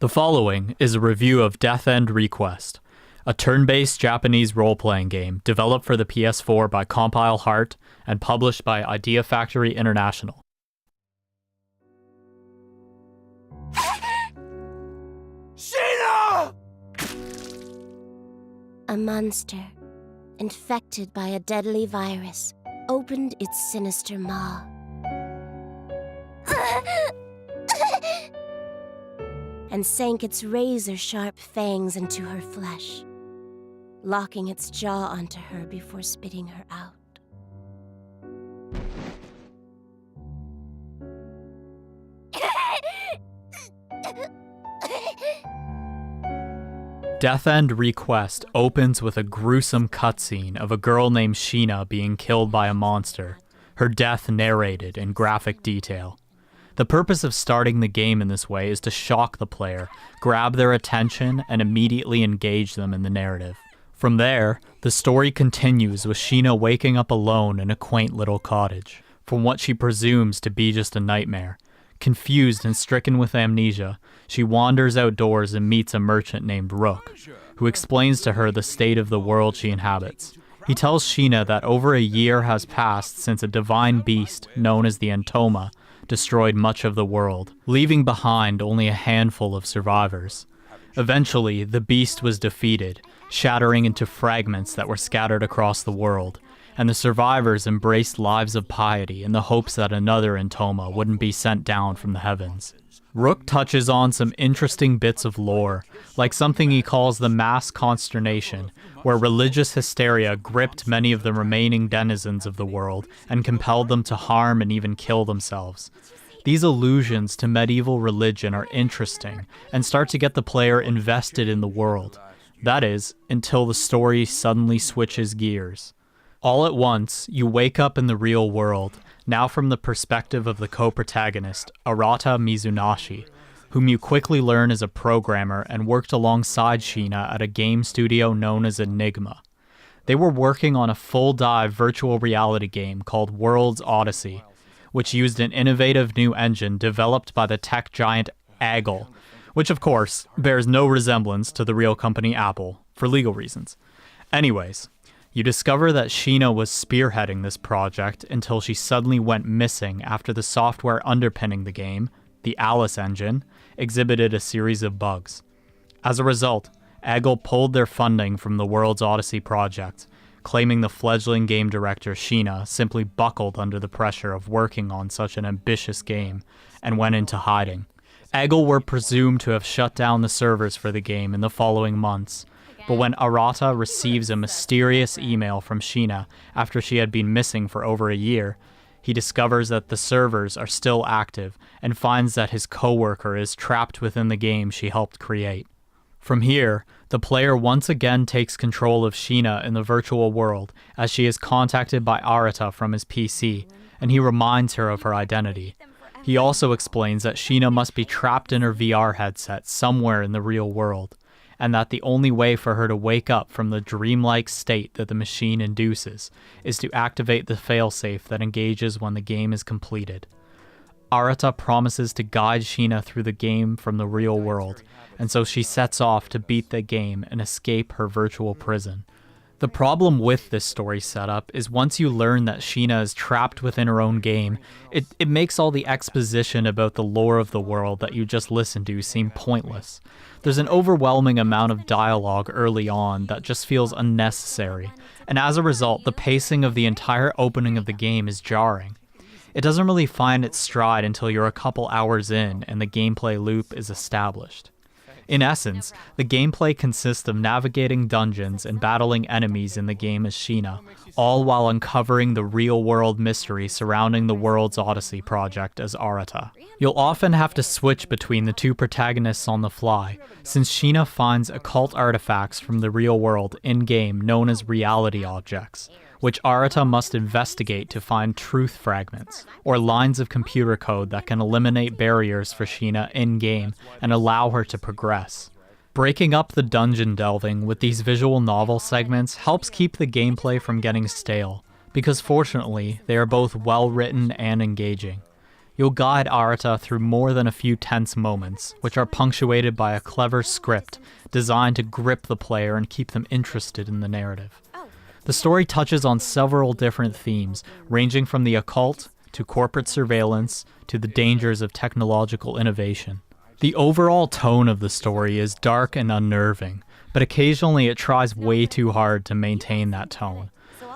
The following is a review of Death End Request, a turn-based Japanese role-playing game developed for the PS4 by Compile Heart and published by Idea Factory International. Sheena! A monster, infected by a deadly virus, opened its sinister maw. And sank its razor-sharp fangs into her flesh, locking its jaw onto her before spitting her out. Death End Request opens with a gruesome cutscene of a girl named Sheena being killed by a monster, her death narrated in graphic detail. The purpose of starting the game in this way is to shock the player, grab their attention, and immediately engage them in the narrative. From there, the story continues with Sheena waking up alone in a quaint little cottage, from what she presumes to be just a nightmare. Confused and stricken with amnesia, she wanders outdoors and meets a merchant named Rook, who explains to her the state of the world she inhabits. He tells Sheena that over a year has passed since a divine beast known as the Intl destroyed much of the world, leaving behind only a handful of survivors. Eventually, the beast was defeated, shattering into fragments that were scattered across the world, and the survivors embraced lives of piety in the hopes that another Intl wouldn't be sent down from the heavens. Rook touches on some interesting bits of lore, like something he calls the mass consternation, where religious hysteria gripped many of the remaining denizens of the world and compelled them to harm and even kill themselves. These allusions to medieval religion are interesting and start to get the player invested in the world. That is, until the story suddenly switches gears. All at once, you wake up in the real world, now from the perspective of the co-protagonist, Arata Mizunashi, whom you quickly learn is a programmer and worked alongside Sheena at a game studio known as Enigma. They were working on a full-dive virtual reality game called World's Odyssey, which used an innovative new engine developed by the tech giant Intl, which of course bears no resemblance to the real company Apple, for legal reasons. Anyways, you discover that Sheena was spearheading this project until she suddenly went missing after the software underpinning the game, the Alice engine, exhibited a series of bugs. As a result, Intl pulled their funding from the World's Odyssey project, claiming the fledgling game director Sheena simply buckled under the pressure of working on such an ambitious game and went into hiding. Intl were presumed to have shut down the servers for the game in the following months, but when Arata receives a mysterious email from Sheena after she had been missing for over a year, he discovers that the servers are still active and finds that his coworker is trapped within the game she helped create. From here, the player once again takes control of Sheena in the virtual world as she is contacted by Arata from his PC, and he reminds her of her identity. He also explains that Sheena must be trapped in her VR headset somewhere in the real world, and that the only way for her to wake up from the dreamlike state that the machine induces is to activate the failsafe that engages when the game is completed. Arata promises to guide Sheena through the game from the real world, and so she sets off to beat the game and escape her virtual prison. The problem with this story setup is once you learn that Sheena is trapped within her own game, it makes all the exposition about the lore of the world that you just listened to seem pointless. There's an overwhelming amount of dialogue early on that just feels unnecessary, and as a result, the pacing of the entire opening of the game is jarring. It doesn't really find its stride until you're a couple hours in and the gameplay loop is established. In essence, the gameplay consists of navigating dungeons and battling enemies in the game as Sheena, all while uncovering the real-world mystery surrounding the World's Odyssey project as Arata. You'll often have to switch between the two protagonists on the fly, since Sheena finds occult artifacts from the real world in-game known as reality objects, which Arata must investigate to find truth fragments, or lines of computer code that can eliminate barriers for Sheena in-game and allow her to progress. Breaking up the dungeon delving with these visual novel segments helps keep the gameplay from getting stale, because fortunately, they are both well-written and engaging. You'll guide Arata through more than a few tense moments, which are punctuated by a clever script designed to grip the player and keep them interested in the narrative. The story touches on several different themes, ranging from the occult to corporate surveillance to the dangers of technological innovation. The overall tone of the story is dark and unnerving, but occasionally it tries way too hard to maintain that tone.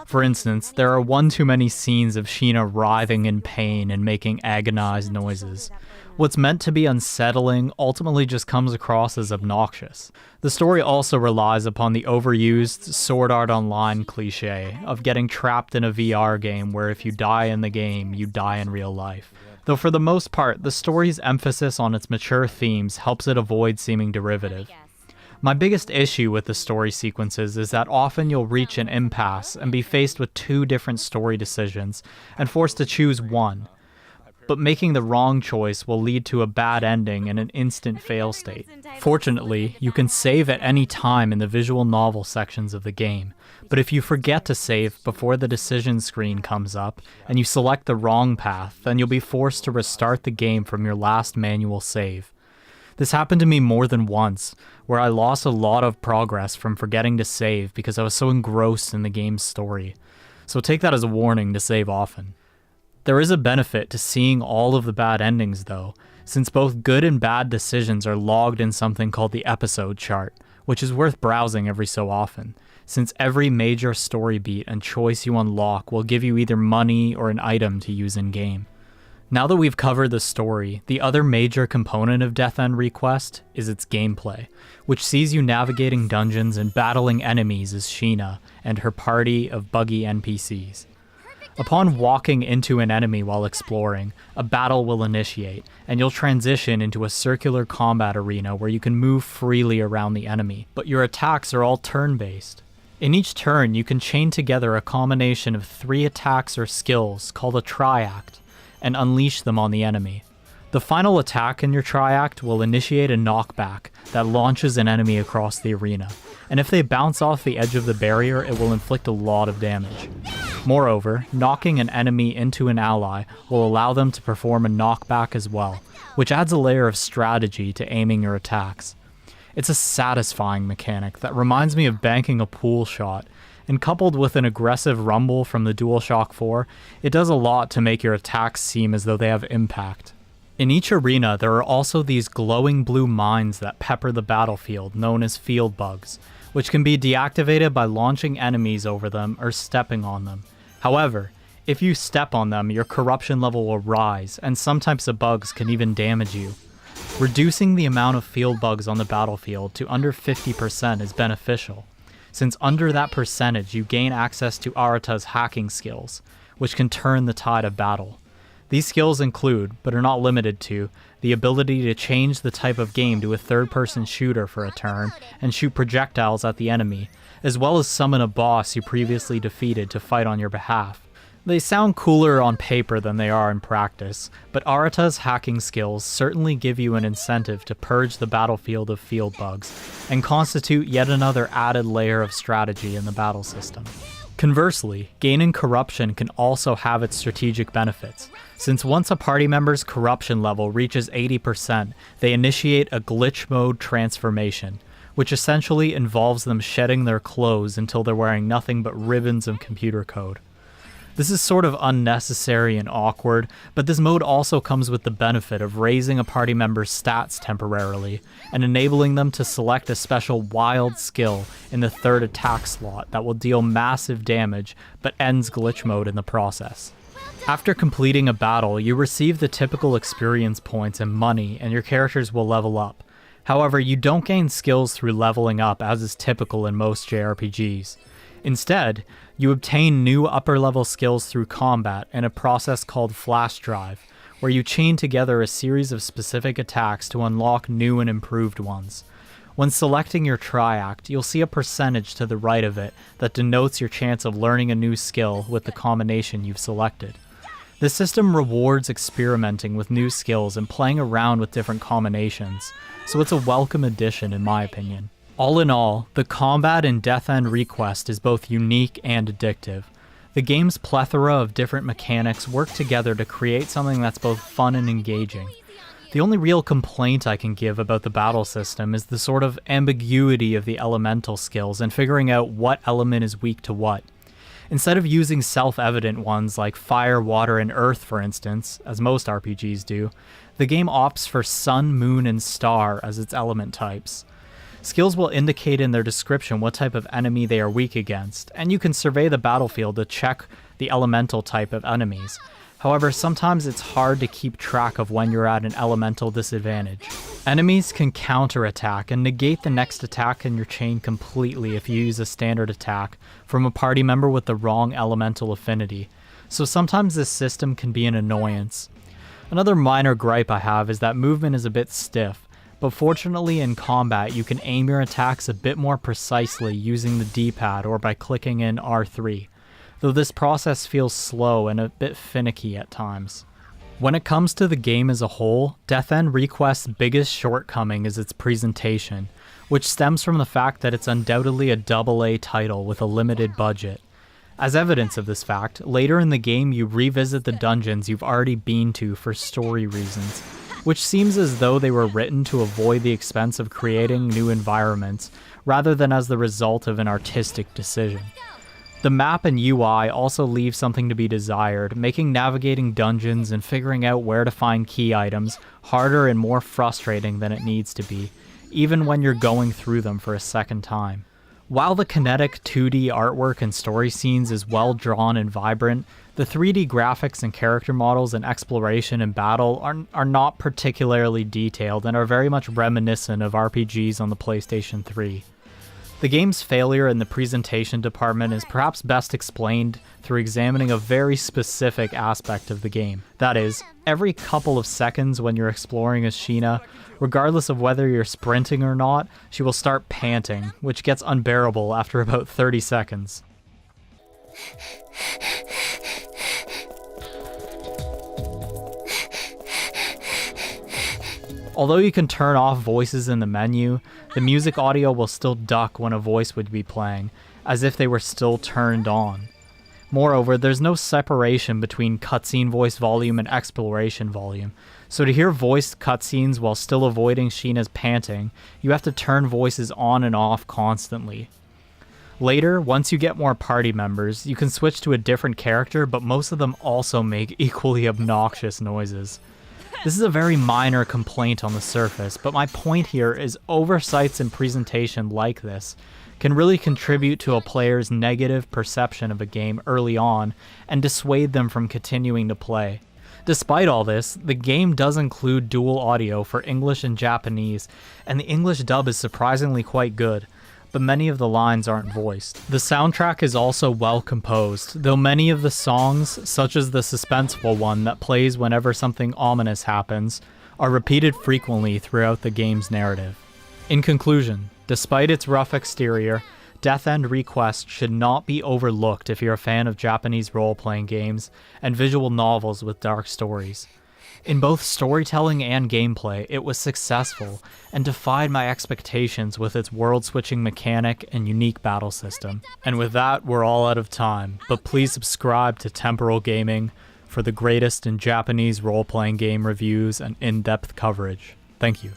For instance, there are one too many scenes of Sheena writhing in pain and making agonized noises. What's meant to be unsettling ultimately just comes across as obnoxious. The story also relies upon the overused Sword Art Online cliché of getting trapped in a VR game where if you die in the game, you die in real life. Though for the most part, the story's emphasis on its mature themes helps it avoid seeming derivative. My biggest issue with the story sequences is that often you'll reach an impasse and be faced with two different story decisions and forced to choose one. But making the wrong choice will lead to a bad ending and an instant fail state. Fortunately, you can save at any time in the visual novel sections of the game, but if you forget to save before the decision screen comes up and you select the wrong path, then you'll be forced to restart the game from your last manual save. This happened to me more than once, where I lost a lot of progress from forgetting to save because I was so engrossed in the game's story. So take that as a warning to save often. There is a benefit to seeing all of the bad endings though, since both good and bad decisions are logged in something called the episode chart, which is worth browsing every so often, since every major story beat and choice you unlock will give you either money or an item to use in-game. Now that we've covered the story, the other major component of Death End Request is its gameplay, which sees you navigating dungeons and battling enemies as Sheena and her party of buggy NPCs. Upon walking into an enemy while exploring, a battle will initiate, and you'll transition into a circular combat arena where you can move freely around the enemy, but your attacks are all turn-based. In each turn, you can chain together a combination of 3 attacks or skills called a triact, and unleash them on the enemy. The final attack in your triact will initiate a knockback that launches an enemy across the arena, and if they bounce off the edge of the barrier, it will inflict a lot of damage. Moreover, knocking an enemy into an ally will allow them to perform a knockback as well, which adds a layer of strategy to aiming your attacks. It's a satisfying mechanic that reminds me of banking a pool shot, and coupled with an aggressive rumble from the DualShock 4, it does a lot to make your attacks seem as though they have impact. In each arena, there are also these glowing blue mines that pepper the battlefield, known as field bugs, which can be deactivated by launching enemies over them or stepping on them. However, if you step on them, your corruption level will rise, and some types of bugs can even damage you. Reducing the amount of field bugs on the battlefield to under 50% is beneficial, since under that percentage you gain access to Arata's hacking skills, which can turn the tide of battle. These skills include, but are not limited to, the ability to change the type of game to a third-person shooter for a turn and shoot projectiles at the enemy, as well as summon a boss you previously defeated to fight on your behalf. They sound cooler on paper than they are in practice, but Arata's hacking skills certainly give you an incentive to purge the battlefield of field bugs, and constitute yet another added layer of strategy in the battle system. Conversely, gaining corruption can also have its strategic benefits, since once a party member's corruption level reaches 80%, they initiate a glitch mode transformation, which essentially involves them shedding their clothes until they're wearing nothing but ribbons of computer code. This is sort of unnecessary and awkward, but this mode also comes with the benefit of raising a party member's stats temporarily, and enabling them to select a special wild skill in the 3rd attack slot that will deal massive damage, but ends glitch mode in the process. After completing a battle, you receive the typical experience points and money, and your characters will level up. However, you don't gain skills through leveling up as is typical in most JRPGs. Instead, you obtain new upper-level skills through combat in a process called Flash Drive, where you chain together a series of specific attacks to unlock new and improved ones. When selecting your triact, you'll see a percentage to the right of it that denotes your chance of learning a new skill with the combination you've selected. This system rewards experimenting with new skills and playing around with different combinations, so it's a welcome addition in my opinion. All in all, the combat in Death End Request is both unique and addictive. The game's plethora of different mechanics work together to create something that's both fun and engaging. The only real complaint I can give about the battle system is the sort of ambiguity of the elemental skills and figuring out what element is weak to what. Instead of using self-evident ones like fire, water, and earth, for instance, as most RPGs do, the game opts for sun, moon, and star as its element types. Skills will indicate in their description what type of enemy they are weak against, and you can survey the battlefield to check the elemental type of enemies. However, sometimes it's hard to keep track of when you're at an elemental disadvantage. Enemies can counterattack and negate the next attack in your chain completely if you use a standard attack from a party member with the wrong elemental affinity, so sometimes this system can be an annoyance. Another minor gripe I have is that movement is a bit stiff, but fortunately in combat you can aim your attacks a bit more precisely using the D-pad or by clicking in R3. Though this process feels slow and a bit finicky at times. When it comes to the game as a whole, Death End Request's biggest shortcoming is its presentation, which stems from the fact that it's undoubtedly a AA title with a limited budget. As evidence of this fact, later in the game you revisit the dungeons you've already been to for story reasons, which seems as though they were written to avoid the expense of creating new environments, rather than as the result of an artistic decision. The map and UI also leave something to be desired, making navigating dungeons and figuring out where to find key items harder and more frustrating than it needs to be, even when you're going through them for a second time. While the kinetic 2D artwork and story scenes is well drawn and vibrant, the 3D graphics and character models and exploration and battle are not particularly detailed and are very much reminiscent of RPGs on the PlayStation 3. The game's failure in the presentation department is perhaps best explained through examining a very specific aspect of the game. That is, every couple of seconds when you're exploring as Sheena, regardless of whether you're sprinting or not, she will start panting, which gets unbearable after about 30 seconds. Although you can turn off voices in the menu, the music audio will still duck when a voice would be playing, as if they were still turned on. Moreover, there's no separation between cutscene voice volume and exploration volume, so to hear voiced cutscenes while still avoiding Sheena's panting, you have to turn voices on and off constantly. Later, once you get more party members, you can switch to a different character, but most of them also make equally obnoxious noises. This is a very minor complaint on the surface, but my point here is oversights in presentation like this can really contribute to a player's negative perception of a game early on and dissuade them from continuing to play. Despite all this, the game does include dual audio for English and Japanese, and the English dub is surprisingly quite good, but many of the lines aren't voiced. The soundtrack is also well composed, though many of the songs, such as the suspenseful one that plays whenever something ominous happens, are repeated frequently throughout the game's narrative. In conclusion, despite its rough exterior, Death End Request should not be overlooked if you're a fan of Japanese role-playing games and visual novels with dark stories. In both storytelling and gameplay, it was successful and defied my expectations with its world-switching mechanic and unique battle system. And with that, we're all out of time, but please subscribe to Temporal Gaming for the greatest in Japanese role-playing game reviews and in-depth coverage. Thank you.